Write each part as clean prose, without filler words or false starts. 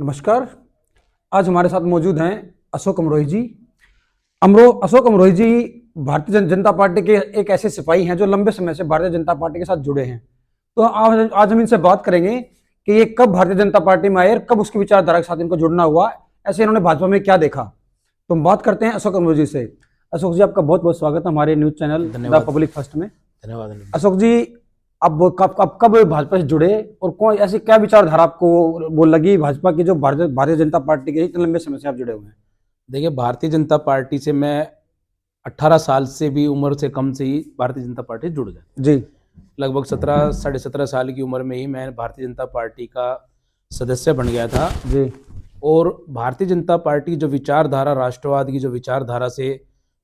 नमस्कार। आज हमारे साथ मौजूद हैं अशोक अमरोही जी। अशोक अमरोही जी भारतीय जनता पार्टी के एक ऐसे सिपाही हैं जो लंबे समय से भारतीय जनता पार्टी के साथ जुड़े हैं। तो आज हम इनसे बात करेंगे कि ये कब भारतीय जनता पार्टी में आए और कब उसकी विचारधारा के साथ इनको जुड़ना हुआ, ऐसे इन्होंने भाजपा में क्या देखा। तो हम बात करते हैं अशोक अमरोही जी से। अशोक जी, आपका बहुत बहुत स्वागत है हमारे news channel the public first में। धन्यवाद। अशोक जी, अब कब भाजपा से जुड़े और कौन ऐसी क्या विचारधारा आपको वो लगी भाजपा की जो भारतीय जनता पार्टी के इतने लंबे समय से आप जुड़े हुए हैं? देखिए, भारतीय जनता पार्टी से मैं 18 साल से भी उम्र से कम से ही भारतीय जनता पार्टी से जुड़ गया जी। लगभग 17 साढ़े 17 साल की उम्र में ही मैं भारतीय जनता पार्टी का सदस्य बन गया था जी। और भारतीय जनता पार्टी जो विचारधारा, राष्ट्रवाद की जो विचारधारा से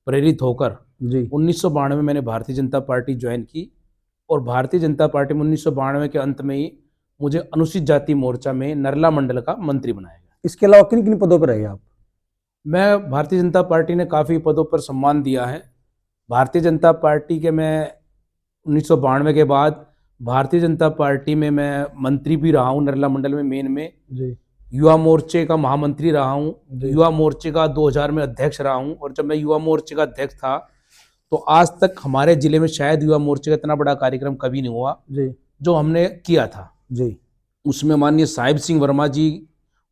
प्रेरित होकर जी। 1992 में मैंने भारतीय जनता पार्टी ज्वाइन की और भारतीय जनता पार्टी में 1992 के अंत में ही मुझे अनुसूचित जाति मोर्चा में नरला मंडल का मंत्री बनाया गया। इसके अलावा किन किन पदों पर रहे आप? मैं भारतीय जनता पार्टी ने काफ़ी पदों पर सम्मान दिया है। भारतीय जनता पार्टी के मैं 1992 के बाद भारतीय जनता पार्टी में मैं मंत्री भी रहा हूँ, नरला मंडल में मेन में जी। युवा मोर्चे का महामंत्री रहा हूँ, जी। युवा मोर्चे का 2000 में अध्यक्ष रहा हूँ। और जब मैं युवा मोर्चे का अध्यक्ष था तो आज तक हमारे जिले में शायद युवा मोर्चे का इतना बड़ा कार्यक्रम कभी नहीं हुआ जी। जो हमने किया था। जी। उसमें माननीय साहिब सिंह वर्मा जी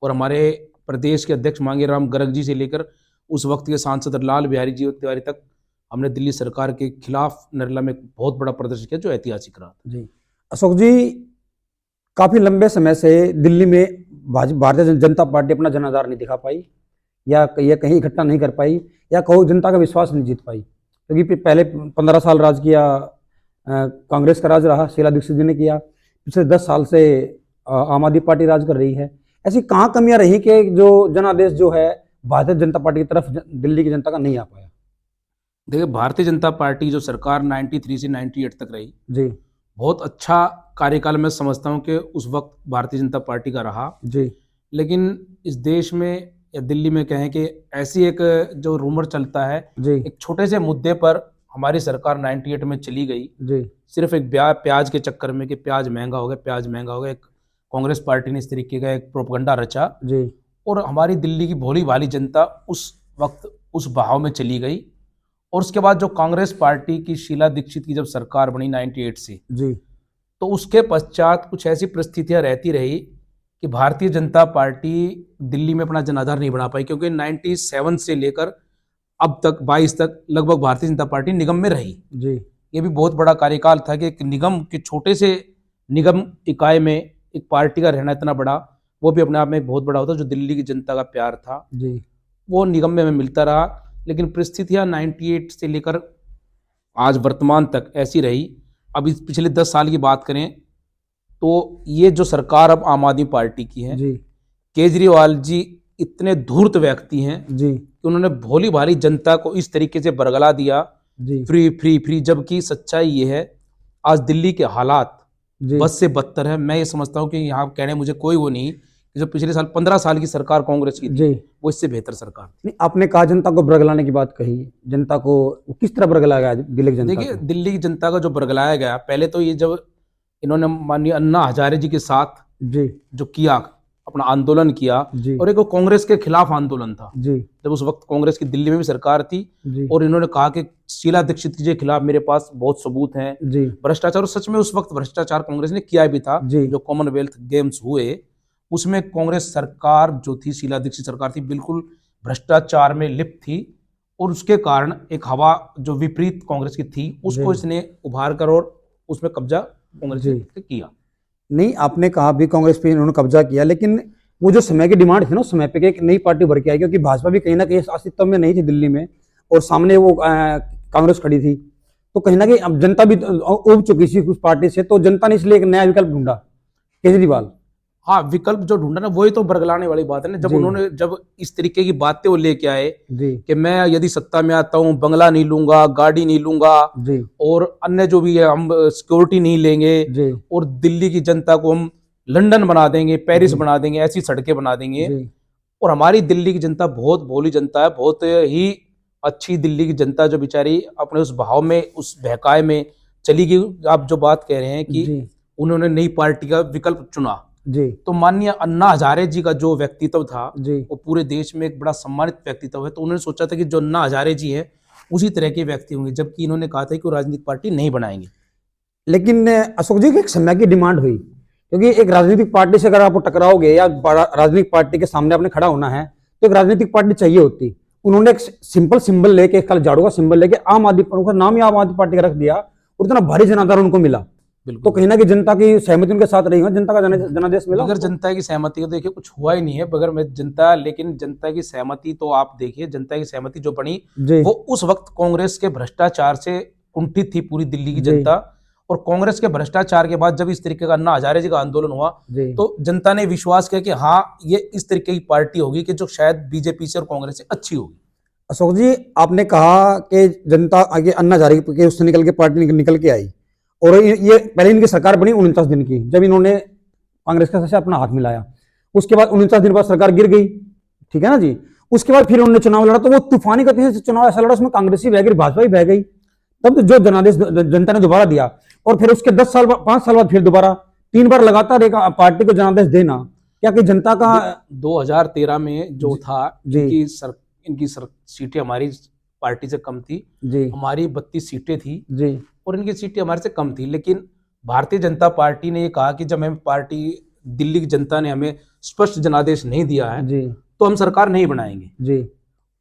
और हमारे प्रदेश के अध्यक्ष मांगे राम गर्ग जी से लेकर उस वक्त के सांसद लाल बिहारी जी तिवारी तक हमने दिल्ली सरकार के खिलाफ नरला में बहुत बड़ा प्रदर्शन किया जो ऐतिहासिक रहा। जी। अशोक जी, काफी लंबे समय से दिल्ली में भारतीय जनता पार्टी अपना जनाधार नहीं दिखा पाई या कहीं इकट्ठा नहीं कर पाई या कहो जनता का विश्वास नहीं जीत पाई, क्योंकि पहले 15 साल राज किया कांग्रेस का राज रहा, शीला दीक्षित जी ने किया। पिछले 10 साल से आम आदमी पार्टी राज कर रही है। ऐसी कहाँ कमियां रही कि जो जनादेश जो है भारतीय जनता पार्टी की तरफ दिल्ली की जनता का नहीं आ पाया? देखिए, भारतीय जनता पार्टी जो सरकार 93 से 98 तक रही, जी। बहुत अच्छा कार्यकाल मैं समझता हूँ कि उस वक्त भारतीय जनता पार्टी का रहा। जी। लेकिन इस देश में या दिल्ली में कहें कि ऐसी एक जो रूमर चलता है, जी। एक छोटे से मुद्दे पर हमारी सरकार 98 में चली गई, जी। सिर्फ एक प्याज के चक्कर में कि प्याज महंगा हो गया, प्याज महंगा हो गया। एक कांग्रेस पार्टी ने इस तरीके का एक प्रोपगंडा रचा जी। और हमारी दिल्ली की भोली भाली जनता उस वक्त उस बहाव में चली गई। और उसके बाद जो कांग्रेस पार्टी की शीला दीक्षित की जब सरकार बनी 98 से, जी। तो उसके पश्चात कुछ ऐसी परिस्थितियां रहती रही कि भारतीय जनता पार्टी दिल्ली में अपना जनाधार नहीं बना पाई, क्योंकि 97 से लेकर अब तक 22 तक लगभग भारतीय जनता पार्टी निगम में रही। जी। ये भी बहुत बड़ा कार्यकाल था कि एक निगम के छोटे से निगम इकाई में एक पार्टी का रहना इतना बड़ा, वो भी अपने आप में बहुत बड़ा होता। जो दिल्ली की जनता का प्यार था जी। वो निगम में मिलता रहा। लेकिन परिस्थितियां 98 से लेकर आज वर्तमान तक ऐसी रही। अब इस पिछले 10 साल की बात करें तो ये जो सरकार अब आम आदमी पार्टी की है, जी। केजरीवाल जी इतने धूर्त व्यक्ति हैं जी। कि उन्होंने भोली भाली जनता को इस तरीके से बरगला दिया, जी। Free free free. जबकि सच्चाई ये है, आज दिल्ली के हालात जी। बस से बदतर है। मैं ये समझता हूँ कि यहाँ कहने मुझे कोई वो नहीं कि जो पिछले साल 15 साल की सरकार कांग्रेस की थी वो इससे बेहतर सरकार थी। नहीं, आपने कहा जनता को बरगलाने की बात कही, जनता को किस तरह बरगलाया गया दिल्ली की जनता? देखिए, दिल्ली की जनता का जो बरगलाया गया, पहले तो ये जब इन्होंने माननीय अन्ना हजारे जी के साथ जी जो किया, अपना आंदोलन किया, जी और एक वो कांग्रेस के खिलाफ आंदोलन था जी जब उस वक्त कांग्रेस की दिल्ली में भी सरकार थी, जी और इन्होंने कहा कि शीला दीक्षित जी के खिलाफ मेरे पास बहुत सबूत हैं जी भ्रष्टाचार। और सच में उस वक्त भ्रष्टाचार कांग्रेस ने किया भी था। जी जो कॉमनवेल्थ गेम्स हुए उसमें कांग्रेस सरकार जो थी, शीला दीक्षित सरकार थी, बिल्कुल भ्रष्टाचार में लिप्त थी। और उसके कारण एक हवा जो विपरीत कांग्रेस की थी उसको जी इसने उभार कर और उसमें कब्जा कांग्रेस जी ने किया। नहीं, आपने कहा भी कांग्रेस पे इन्होंने कब्जा किया, लेकिन वो जो समय की डिमांड थी ना, उस समय पे कि एक नई पार्टी भर के आई, क्योंकि भाजपा भी कहीं ना कहीं अस्तित्व में नहीं थी दिल्ली में और सामने वो कांग्रेस खड़ी थी, तो कहीं ना कहीं अब जनता भी उब चुकी थी उस पार्टी से, तो जनता ने इसलिए एक नया विकल्प ढूंढा, केजरीवाल। हाँ, विकल्प जो ढूंढा ना, वही तो बरगलाने वाली बात है ना। जब जी उन्होंने जब इस तरीके की बातें वो लेके आए जी कि मैं यदि सत्ता में आता हूँ बंगला नहीं लूंगा, गाड़ी नहीं लूंगा, जी और अन्य जो भी है हम सिक्योरिटी नहीं लेंगे, जी और दिल्ली की जनता को हम लंदन बना देंगे, पेरिस जी बना देंगे, ऐसी सड़कें बना देंगे। जी और हमारी दिल्ली की जनता बहुत भोली जनता है, बहुत ही अच्छी दिल्ली की जनता जो बेचारी अपने उस भाव में, उस बहकाए में चली गई। आप जो बात कह रहे हैं कि जी उन्होंने नई पार्टी का विकल्प चुना, जी तो माननीय अन्ना हजारे जी का जो व्यक्तित्व था जी वो पूरे देश में एक बड़ा सम्मानित व्यक्तित्व है, तो उन्होंने सोचा था कि जो अन्ना हजारे जी है उसी तरह के व्यक्ति होंगे, जबकि इन्होंने कहा था कि वो राजनीतिक पार्टी नहीं बनाएंगे। लेकिन अशोक जी की एक समय की डिमांड हुई, क्योंकि एक राजनीतिक पार्टी से अगर आप टकराओगे या राजनीतिक पार्टी के सामने आपने खड़ा होना है तो एक राजनीतिक पार्टी चाहिए होती। उन्होंने एक सिंपल सिंबल लेके, कल झाड़ू का सिंबल लेके आम आदमी, उनका नाम ही आम आदमी पार्टी का रख दिया और इतना भारी जनाधार उनको मिला। तो बिल्कुल, कहीं ना कहीं जनता की सहमति उनके साथ रही हो, जनता का जनादेश मिला बगैर उनको। जनता की सहमति का देखिए कुछ हुआ ही नहीं है, बगैर में जनता, लेकिन जनता की सहमति तो आप देखिए, जनता की सहमति जो बनी जी वो उस वक्त कांग्रेस के भ्रष्टाचार से कुंठित थी पूरी दिल्ली की जी जनता। और कांग्रेस के भ्रष्टाचार के बाद जब इस तरीके का अन्ना हजारे जी का आंदोलन हुआ जी तो जनता ने विश्वास किया कि हाँ ये इस तरीके की पार्टी होगी कि जो शायद बीजेपी से और कांग्रेस से अच्छी होगी। अशोक जी, आपने कहा कि जनता आगे अन्ना हजारे के उससे निकल के पार्टी निकल के आई, और ये पहले इनकी सरकार बनी 49 दिन की, जब इन्होंने कांग्रेस के साथ अपना हाथ मिलाया। उसके बाद 49 दिन बाद सरकार गिर गई, ठीक है ना जी। उसके बाद फिर उन्होंने चुनाव लड़ा, तो वो तूफानी गति से चुनाव ऐसा लड़ा, उसमें कांग्रेस ही बह गई, भाजपा ही बह गई। तब तो जो जनादेश जनता ने दोबारा दिया, और फिर उसके 5 साल बाद फिर दोबारा 3 बार लगातार एक पार्टी को जनादेश देना, क्या कि जनता का 2013 में जो था जी इनकी सीटें हमारी पार्टी से कम थी, जी हमारी 32 सीटें थी जी और इनकी सीटें हमारे से कम थी। लेकिन भारतीय जनता पार्टी ने ये कहा कि जब हमें पार्टी दिल्ली की जनता ने हमें स्पष्ट जनादेश नहीं दिया है जी तो हम सरकार नहीं बनाएंगे। जी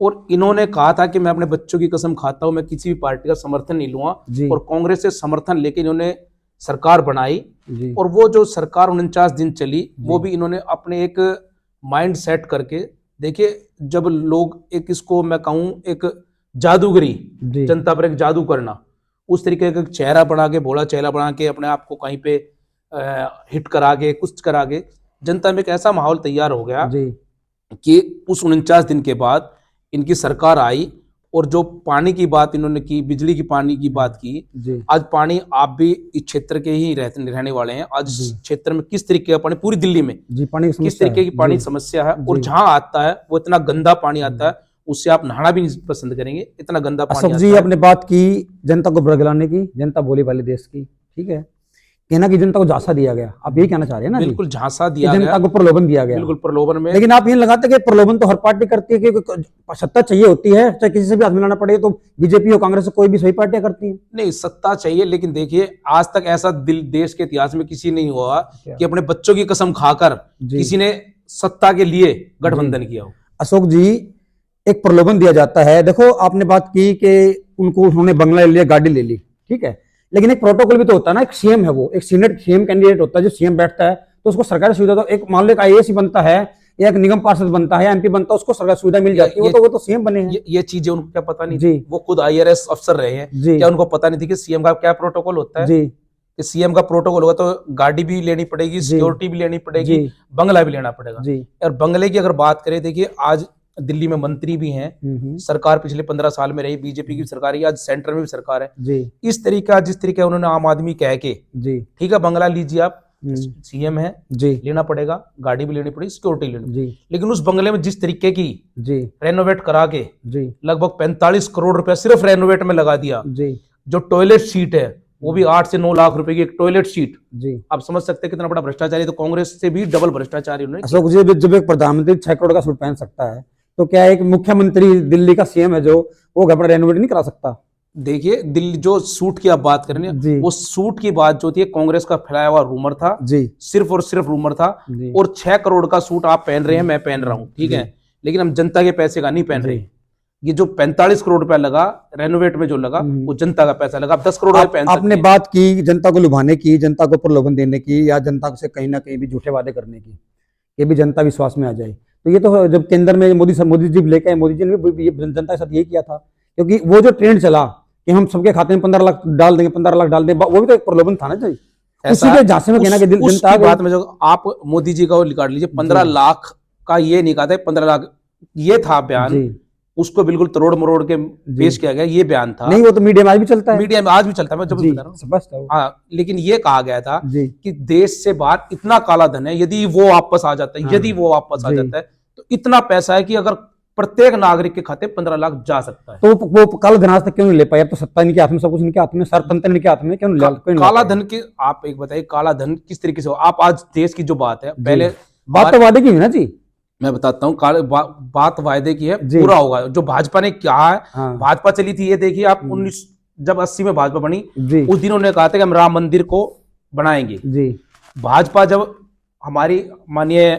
और इन्होंने कहा था कि मैं अपने बच्चों की कसम खाता हूं, मैं किसी भी पार्टी का समर्थन नहीं लूंगा, जी और कांग्रेस से समर्थन लेके इन्होंने सरकार बनाई। जी और वो जो सरकार 49 दिन चली वो भी इन्होंने अपने एक माइंड सेट करके, देखिए जब लोग एक, इसको मैं कहूं एक जादूगरी, जी जनता पर एक जादू करना, उस तरीके का चेहरा बना के, भोला चेहरा बना के अपने आप को कहीं पे हिट करा के, कुछ करा के जनता में एक ऐसा माहौल तैयार हो गया जी कि उस 49 दिन के बाद इनकी सरकार आई। और जो पानी की बात इन्होंने की, बिजली की पानी की बात की, जी आज पानी, आप भी इस क्षेत्र के ही रहने वाले हैं, आज जी। इस क्षेत्र में किस तरीके का पानी, पूरी दिल्ली में जी पानी की किस समस्या तरीके है। की पानी जी समस्या है, और जी। जहां आता है वो इतना गंदा पानी आता है, उससे आप नहाना भी नहीं पसंद करेंगे, इतना गंदा पानी अशोक आता जी, है। आपने बात की जनता को बरगलाने की, जनता बोली वाले देश की, ठीक है, कहना कि जनता को झांसा दिया गया, आप यही कहना चाह रहे हैं ना जी? बिल्कुल झांसा कि दिया जनता गया, को प्रलोभन दिया गया। बिल्कुल प्रलोभन में। लेकिन आप ये लगाते कि प्रलोभन तो हर पार्टी करती है, कि सत्ता चाहिए होती है, चाहे किसी से भी हाथ मिलाना पड़े, तो बीजेपी हो, कांग्रेस हो, कोई भी, सभी पार्टियां करती हैं। नहीं, सत्ता चाहिए, लेकिन देखिए आज तक ऐसा देश के इतिहास में किसी नहीं हुआ क्या? कि अपने बच्चों की कसम खाकर जी। किसी ने सत्ता के लिए गठबंधन किया हो। अशोक जी, एक प्रलोभन दिया जाता है। देखो, आपने बात की कि उनको उन्होंने बंगला ले लिया, गाड़ी ले ली, ठीक है, लेकिन एक प्रोटोकॉल भी तो होता है ना। एक सीएम है, वो एक सीएम कैंडिडेट होता है, जो सीएम बैठता है तो उसको सरकारी सुविधा, तो एक मान लो आईएएस ही बनता है या एक निगम पार्षद बनता है, एमपी बनता है, उसको सरकारी सुविधा मिल जाती है, वो तो सीएम बने हैं। ये चीजें उनको क्या पता नहीं जी। थी? वो खुद आईआरएस अफसर रहे हैं, जी। क्या उनको पता नहीं थी कि सीएम का क्या प्रोटोकॉल होता है? जी कि सीएम का प्रोटोकॉल होगा तो गाड़ी भी लेनी पड़ेगी, सिक्योरिटी भी लेनी पड़ेगी, जी। बंगला भी लेना पड़ेगा। जी और बंगले की अगर बात करें, देखिए आज दिल्ली में मंत्री भी हैं, सरकार पिछले 15 साल में रही, बीजेपी की सरकार है, आज सेंटर में भी सरकार है। जी इस तरीका, जिस तरीके उन्होंने आम आदमी कह के, जी ठीक है बंगला लीजिए आप, सीएम है, जी लेना पड़ेगा, गाड़ी भी लेनी पड़ेगी, सिक्योरिटी लेनी पड़ेगी, जी लेकिन उस बंगले में जिस तरीके की जी रेनोवेट करा के जी लगभग 45 करोड़ रुपया सिर्फ रेनोवेट में लगा दिया। जी जो टॉयलेट सीट है वो भी 8 से 9 लाख रुपए की एक टॉयलेट सीट। जी आप समझ सकते हैं कितना बड़ा भ्रष्टाचारी, तो कांग्रेस से भी डबल भ्रष्टाचारी उन्होंने। अशोक जी, जब एक प्रधानमंत्री 6 करोड़ का सूट पहन सकता है, तो क्या एक मुख्यमंत्री दिल्ली का सीएम है जो वो घर पर रेनोवेट नहीं करा सकता? देखिए दिल्ली, जो सूट की आप बात कर रहे जी। हैं, वो सूट की बात जो थी कांग्रेस का फैलाया हुआ रूमर था, जी सिर्फ और सिर्फ रूमर था। जी और 6 करोड़ का सूट आप पहन रहे हैं, मैं पहन रहा हूं, ठीक है, लेकिन हम जनता के पैसे का नहीं पहन रहे हैं। ये जो 45 करोड़ रुपया लगा रेनोवेट में, जो लगा वो जनता का पैसा लगा। आप 10 करोड़ पहन सकते आपने हैं। बात की जनता को लुभाने की, जनता को प्रलोभन देने की, या जनता से कहीं ना कहीं भी झूठे वादे करने की, ये भी जनता विश्वास में आ जाए। तो ये तो जब केंद्र में मोदी जी लेके आए, मोदी जी ने भी जनता के साथ यही किया था, क्योंकि वो जो ट्रेंड चला कि हम सबके खाते में 15 लाख डाल देंगे, 15 लाख डाल देंगे, वो भी तो एक प्रलोभन था ना जी। उसी के झांसे में कहना कि जनता की बात में, जो आप मोदी जी का वो निकाल लीजिए, 15 लाख का ये नहीं कहा था, 15 लाख ये था बयान, उसको बिल्कुल तोड़ मरोड़ के पेश किया गया, ये बयान था। नहीं, वो तो मीडिया में आज भी चलता है, मीडिया में आज भी चलता है, मैं जब बता रहा हूँ। स्पष्ट है। हाँ, लेकिन ये कहा गया था जी कि देश से बाहर इतना काला धन है, यदि वो वापस आ जाता है, यदि वो वापस आ जाता है तो इतना पैसा है कि अगर प्रत्येक नागरिक के खाते 15 लाख जा सकता है। तो वो काला धन आज तक क्यों नहीं ले पाए? अब तो सत्ता इनके हाथ में, सब कुछ इनके हाथ में, सरतंत्र इनके हाथ में, क्यों नहीं क्यों नहीं ला काला पाए? धन की आप एक बताइए, काला धन किस तरीके से हो? आप आज देश की जो बात है, जी। पहले बात तो वादे की हुई ना जी। मैं बताता हूँ, बात वायदे की है, जी। पूरा होगा। जो भाजपा ने क्या है, हाँ। भाजपा चली थी, ये देखिए आप 19 जब 80 में भाजपा बनी, जी उस दिन उन्होंने कहा था कि हम राम मंदिर को बनाएंगे। जी भाजपा जब हमारी माननीय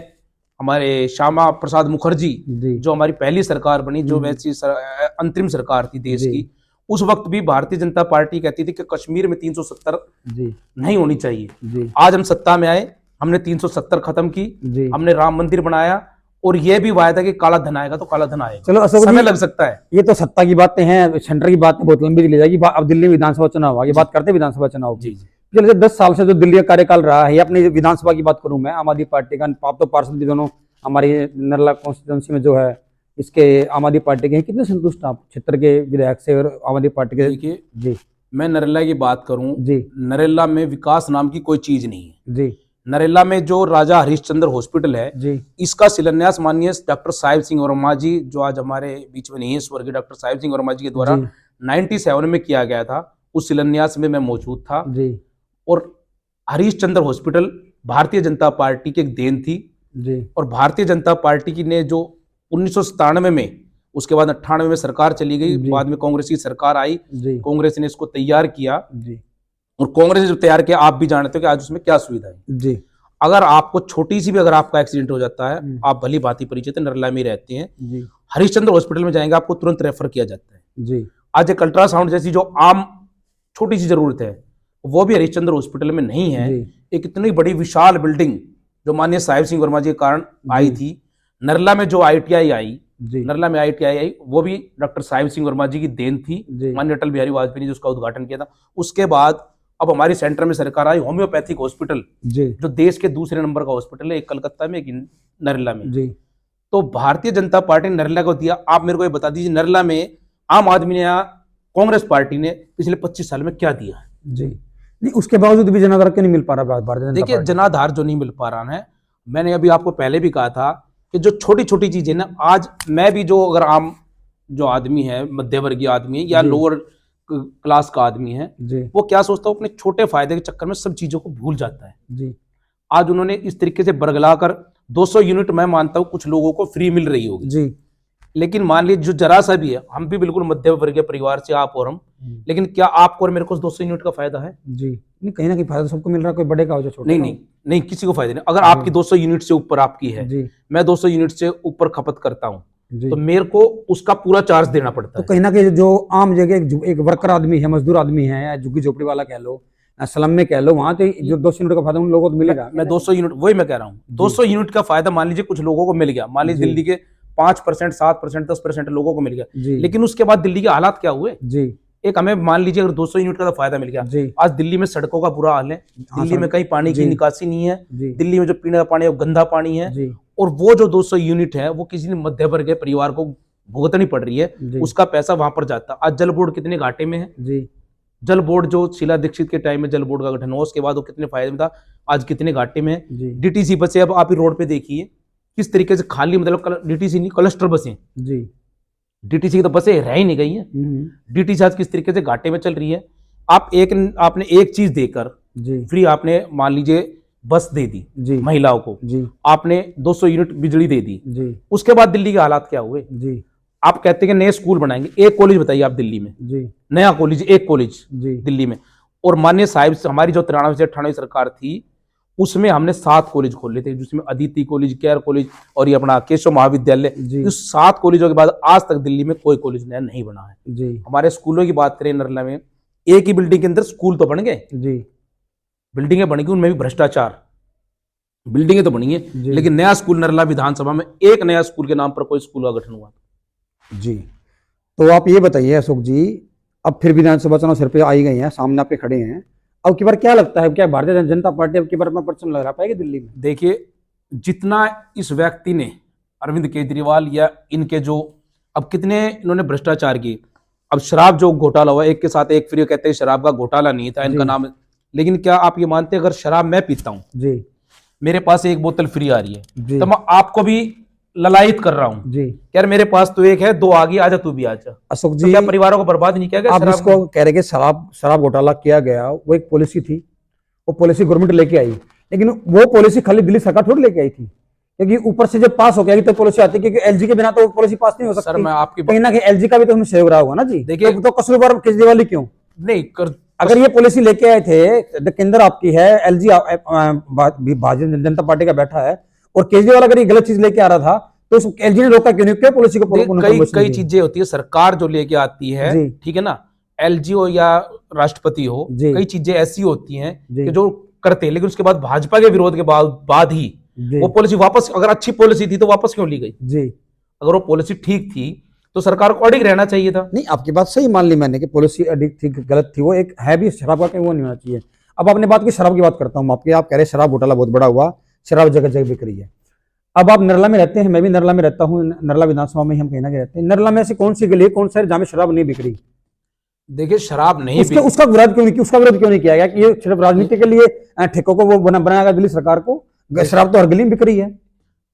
हमारे श्यामा प्रसाद मुखर्जी, जी जो हमारी पहली सरकार बनी, जो वैसी अंतरिम सरकार थी देश जी। की, उस वक्त भी भारतीय जनता पार्टी कहती थी कि कश्मीर में 370 जी नहीं होनी चाहिए। जी आज हम सत्ता में आए, हमने 370 खत्म की, जी। हमने राम मंदिर बनाया, और यह भी वायदा कि काला धन आएगा तो काला धन आएगा। चलो अशोक समय जी, लग सकता है। ये तो सत्ता की बातें हैं, सेंटर की बात बहुत लंबी चली जाएगी। अब दिल्ली में विधानसभा चुनाव हुआ, ये बात करते हैं विधानसभा चुनाव की। जी जी पिछले 10 साल से जो दिल्ली का कार्यकाल रहा है, अपनी विधानसभा की बात करूं मैं, आम आदमी पार्टी का, आप तो पार्षद भी दोनों हमारी नरला कॉन्स्टिट्यूंसी में जो है, इसके आम आदमी पार्टी के हैं, कितने संतुष्ट आप क्षेत्र के विधायक से और आम आदमी पार्टी के? देखिए, जी मैं नरेला की बात करूं, जी नरेला में विकास नाम की कोई चीज नहीं है। जी नरेला में जो राजा हरिश्चंद्र हॉस्पिटल है, जी इसका शिलान्यास माननीय डॉक्टर साहिब सिंह वर्मा जी, जो आज हमारे बीच में नहीं है, स्वर्गीय डॉक्टर साहिब सिंह वर्मा जी के द्वारा जी 97 में किया गया था। उस शिलान्यास में मैं मौजूद था। जी और हरिश्चंद्र हॉस्पिटल भारतीय जनता पार्टी की एक देन थी, जी और भारतीय जनता पार्टी की ने जो 1997 में, उसके बाद 98 में सरकार चली गई, जी। बाद में कांग्रेस की सरकार आई, जी कांग्रेस ने इसको तैयार किया, जी और कांग्रेस ने जो तैयार किया, आप भी जानते हो कि आज उसमें क्या सुविधा है। जी अगर आपको छोटी सी भी अगर आपका एक्सीडेंट हो जाता है, हम्म। आप भली भांति परिचित नरला में रहते हैं, जी हरिश्चंद्र हॉस्पिटल में जाएंगे, आपको तुरंत रेफर किया जाता है। जी आज एक अल्ट्रासाउंड जैसी जो आम छोटी सी जरूरत है, वो भी हरिश्चंद्र हॉस्पिटल में नहीं है। जी एक इतनी बड़ी विशाल बिल्डिंग जो माननीय साहिब सिंह वर्मा जी के कारण आई जी। थी, नरला में जो ITI आई, जी नरला में ITI आई, वो भी डॉक्टर साहिब सिंह वर्मा जी की देन थी, जी। माननीय अटल बिहारी वाजपेयी ने जिसका उद्घाटन किया था। उसके बाद अब हमारी सेंटर में सरकार आई, होम्योपैथिक हॉस्पिटल, जी जो देश के दूसरे नंबर का हॉस्पिटल है, एक कलकत्ता में, एक नरला में। जी तो भारतीय जनता पार्टी ने नरला को दिया। आप मेरे को ये बता दीजिए, नरला में आम आदमी ने या कांग्रेस पार्टी ने पिछले 25 साल में क्या दिया है? जी। नहीं, उसके बावजूद भी जनाधार क्यों नहीं मिल पा रहा भारतीय जनता देखिए, पार्टी? जनाधार जो नहीं मिल पा रहा है, मैंने अभी आपको पहले भी कहा था कि जो छोटी छोटी चीजें ना, आज मैं भी जो अगर आम जो आदमी है, मध्य वर्गीय आदमी है या जी। लोअर क्लास का आदमी है, जी वो क्या सोचता है, अपने छोटे फायदे के चक्कर में सब चीजों को भूल जाता है। जी आज उन्होंने इस तरीके से बरगलाकर 200 यूनिट, मैं मानता हूं कुछ लोगों को फ्री मिल रही होगी, जी लेकिन मान लीजिए जो जरा सा भी है, हम भी बिल्कुल मध्य वर्गीय परिवार से आप और हम, लेकिन क्या आपको और मेरे को 200 यूनिट का फायदा है? जी। नहीं, कहीं ना कहीं फायदा सबको मिल रहा है, कोई बड़े का हो जो छोटे नहीं का हो। नहीं नहीं, किसी को फायदा नहीं। अगर आपकी 200 यूनिट से ऊपर आपकी है, जी मैं 200 यूनिट से ऊपर खपत करता हूं, जी। तो मेरे को उसका पूरा चार्ज देना पड़ता तो है। कहीं ना कहीं जो आम जगह एक वर्कर आदमी है, मजदूर आदमी है, या झुग्गी झोपड़ी वाला कह लो, स्लम में कह लो, वहां तो जो 200 यूनिट का फायदा उन लोगों को मिलेगा। मैं 200 यूनिट, वही मैं कह रहा हूँ, 200 यूनिट का फायदा मान लीजिए कुछ लोगों को मिल गया, मान लीजिए जी। दिल्ली के 5%, 7%, 10% लोगों को मिल गया, जी लेकिन उसके बाद दिल्ली के हालात क्या हुए? जी एक हमें मान लीजिए अगर 200 यूनिट का तो फायदा मिल गया, जी आज दिल्ली में सड़कों का बुरा हाल है, दिल्ली में कहीं पानी की जी। निकासी नहीं है, जी दिल्ली में जो पीने का पानी है वो गंदा पानी है, जी और वो जो 200 यूनिट है वो किसी मध्य वर्ग के परिवार को भुगतनी पड़ रही है, जी। उसका पैसा वहां पर जाता है। आज जल बोर्ड कितने घाटे में है? जी जल बोर्ड जो शीला दीक्षित के टाइम में जल बोर्ड का गठन हुआ, उसके बाद वो कितने फायदे में था, आज कितने घाटे में है। जी DTC बसें अब आप ही रोड पे देखिए किस तरीके से खाली, मतलब DTC नहीं, क्लस्टर बसें, जी। DTC की तो बसें रह ही नहीं गई हैं। DTC आज किस तरीके से घाटे में चल रही है। आपने एक चीज देकर जी फ्री आपने मान लीजिए बस दे दी जी महिलाओं को, जी आपने 200 यूनिट बिजली दे दी, जी उसके बाद दिल्ली के हालात क्या हुए? जी आप कहते हैं कि नए स्कूल बनाएंगे, एक कॉलेज बताइए आप दिल्ली में, जी नया कॉलेज, एक कॉलेज जी दिल्ली में। और माननीय साहिब से हमारी जो 93 से 98 सरकार थी, उसमें हमने 7 कॉलेज खोले थे, जिसमें अदिति कॉलेज, केयर कॉलेज और ये अपना केशव महाविद्यालय। जी इस 7 कॉलेजों के बाद आज तक दिल्ली में कोई कॉलेज नया नहीं बना है। जी हमारे स्कूलों की बात करें, नरला में एक ही बिल्डिंग के अंदर स्कूल तो बन गए, जी बिल्डिंगें बन गई, उनमें भी भ्रष्टाचार, बिल्डिंगें तो बनी है, जी। लेकिन नया स्कूल नरला विधानसभा में एक नया स्कूल के नाम पर कोई स्कूल का गठन हुआ? जी। तो आप ये बताइए अशोक जी, अब फिर विधानसभा चुनाव सिर पे आ ही गए हैं, सामने आपके खड़े हैं, अब की बार क्या लगता है, क्या भारतीय जनता पार्टी अब की बार अपना परचम लहरा पाएगी दिल्ली में? देखिए, जितना इस व्यक्ति ने, अरविंद केजरीवाल या इनके जो अब कितने इन्होंने भ्रष्टाचार किए, अब शराब जो घोटाला हुआ, एक के साथ एक फ्री, कहते हैं शराब का घोटाला नहीं था इनका जी। नाम, लेकिन क्या आप ये मानते हैं अगर शराब मैं पीता हूं, जी मेरे पास एक बोतल फ्री आ रही है, जी तो मैं आपको भी ललायित कर रहा हूँ जी। यार मेरे पास तो एक है, दो आ गई, आजा तू भी आजा। अशोक तो जी, क्या परिवारों को बर्बाद नहीं किया गया आप शराब जिसको में? कह रहे कि शराब घोटाला किया गया, वो एक पॉलिसी थी, वो पॉलिसी गवर्नमेंट लेके आई, लेकिन वो पॉलिसी खाली दिल्ली सरकार थोड़ी लेके आई थी, क्योंकि ऊपर से जब पास हो गया तो पॉलिसी आती है, क्योंकि एलजी के बिना तो पॉलिसी पास नहीं हो सर सकती। मैं आपकी कहीं ना कहीं एलजी का भी तो हमें सहयोग रहा होगा ना जी। देखिए, तो कसूरवार केजरीवाल ही क्यों? नहीं कर अगर ये पॉलिसी लेके आए थे, केंद्र आपकी है, एलजी भारतीय जनता पार्टी का बैठा है, और केजरीवाल अगर ये गलत चीज लेके आ रहा था तो उस एलजी ने रोका क्यों नहीं? क्यों पॉलिसी को कई चीजें होती है सरकार जो लेके आती है, जी। ठीक है ना, एलजीओ या राष्ट्रपति हो, जी। कई चीजें ऐसी होती हैं जी। कि जो करते हैं, लेकिन उसके बाद भाजपा के विरोध के बाद ही जी। वो पॉलिसी वापस, अगर अच्छी पॉलिसी थी तो वापस क्यों ली गई? जी। अगर वो पॉलिसी ठीक थी तो सरकार को अडिग रहना चाहिए था। नहीं, आपकी बात सही मान ली मैंने कि पॉलिसी अधिक थी, गलत थी, वो एक है भी शराब का, वो नहीं होना चाहिए। अब आपने बात की, शराब की बात करता हूँ आपकी, आप कह रहे शराब घोटाला बहुत बड़ा हुआ, शराब जगह जगह बिक रही है। अब आप नरला में रहते हैं, मैं भी नरला में रहता हूँ, नरला विधानसभा में ही हम कहीं ना कहीं रहते हैं। नरला में ऐसी कौन सी गली है, कौन सा है जहाँ में शराब नहीं बिक रही? देखिए शराब नहीं उसका विरोध क्यों नहीं, उसका विरोध क्यों नहीं किया गया कि ये सिर्फ राजनीति के लिए ठेकों को वो बनाया गया दिल्ली सरकार को? शराब तो हर गली में बिक रही है।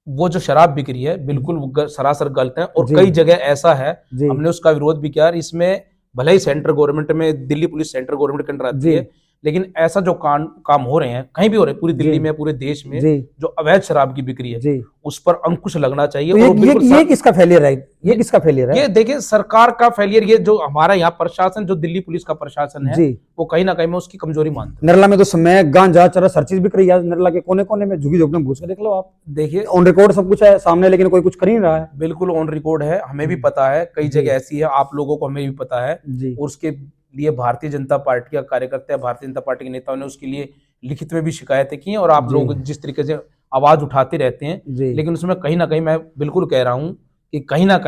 वो जो शराब बिक रही है बिल्कुल सरासर गलत है, और जी। कई जगह ऐसा है, जी। हमने उसका विरोध भी किया। इसमें भले ही सेंट्रल गवर्नमेंट में, दिल्ली पुलिस सेंट्रल गवर्नमेंट के अंडर आती जी। है, लेकिन ऐसा जो काम हो रहे हैं, कहीं भी हो रहे हैं, पूरी दिल्ली जी। में, पूरे देश में, जी। जो अवैध शराब की बिक्री है, जी। उस पर अंकुश लगना चाहिए। तो और बिल्कुल ये किसका फेलियर है? ये किसका फेलियर है? ये देखिए सरकार का फेलियर, ये जो हमारा यहाँ प्रशासन, जो दिल्ली पुलिस का प्रशासन है, जी। वो कहीं ना कहीं मैं उसकी कमजोरी मानता हूँ। नरला में तो समय गांजा चरस हर चीज बिक रही है, नरला के कोने कोने में, झुगी झोपड़ी में घुस के देख लो आप, देखिए ऑन रिकॉर्ड सब कुछ है सामने, लेकिन कोई कुछ कर ही नहीं रहा है। बिल्कुल ऑन रिकॉर्ड है, हमें भी पता है, कई जी। जगह ऐसी है, आप लोगों को, हमें भी पता है। जी। और उसके लिए भारतीय जनता पार्टी का कार्यकर्ता, भारतीय जनता पार्टी के नेताओं ने उसके लिए लिखित में भी शिकायतें की हैं, और आप जी। लोग जिस तरीके से आवाज उठाते रहते हैं, जी। लेकिन उसमें कहीं ना कहीं मैं बिल्कुल कह रहा हूं कि कहीं ना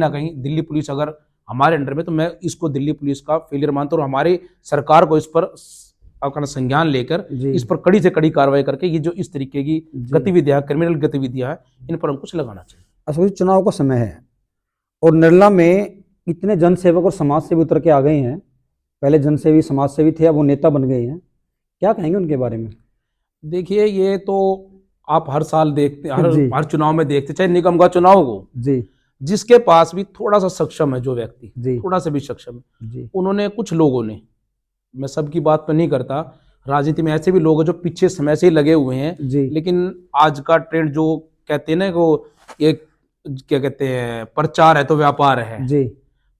कहीं दिल्ली पुलिस अगर हमारे अंडर में, तो मैं इसको दिल्ली पुलिस का फेलियर मानता हूं, और हमारी सरकार को इस पर अपना संज्ञान लेकर जी। इस पर कड़ी से कड़ी कार्रवाई करके ये जो इस तरीके की जी। गतिविधियां, क्रिमिनल गतिविधियां हैं, इन पर अंकुश लगाना चाहिए। असल चुनाव का समय है, और नरला में इतने जनसेवक और समाज सेवी उतर के आ गए हैं, पहले जनसेवी समाज सेवी थे, अब वो नेता बन गए हैं, क्या कहेंगे उनके बारे में? देखिए ये तो आप हर साल देखते, जी। हर चुनाव में देखते, चाहे निगम का चुनाव हो, जी। जिसके पास भी थोड़ा सा सक्षम है जो व्यक्ति, जी। थोड़ा सा भी सक्षम है, जी। उन्होंने, कुछ लोगों ने, मैं सबकी बात तो नहीं करता, राजनीति में ऐसे भी लोग हैं जो पीछे समय से ही लगे हुए हैं, जी। लेकिन आज का ट्रेंड जो कहते हैं ना, वो ये क्या कहते हैं, प्रचार है तो व्यापार है, जी।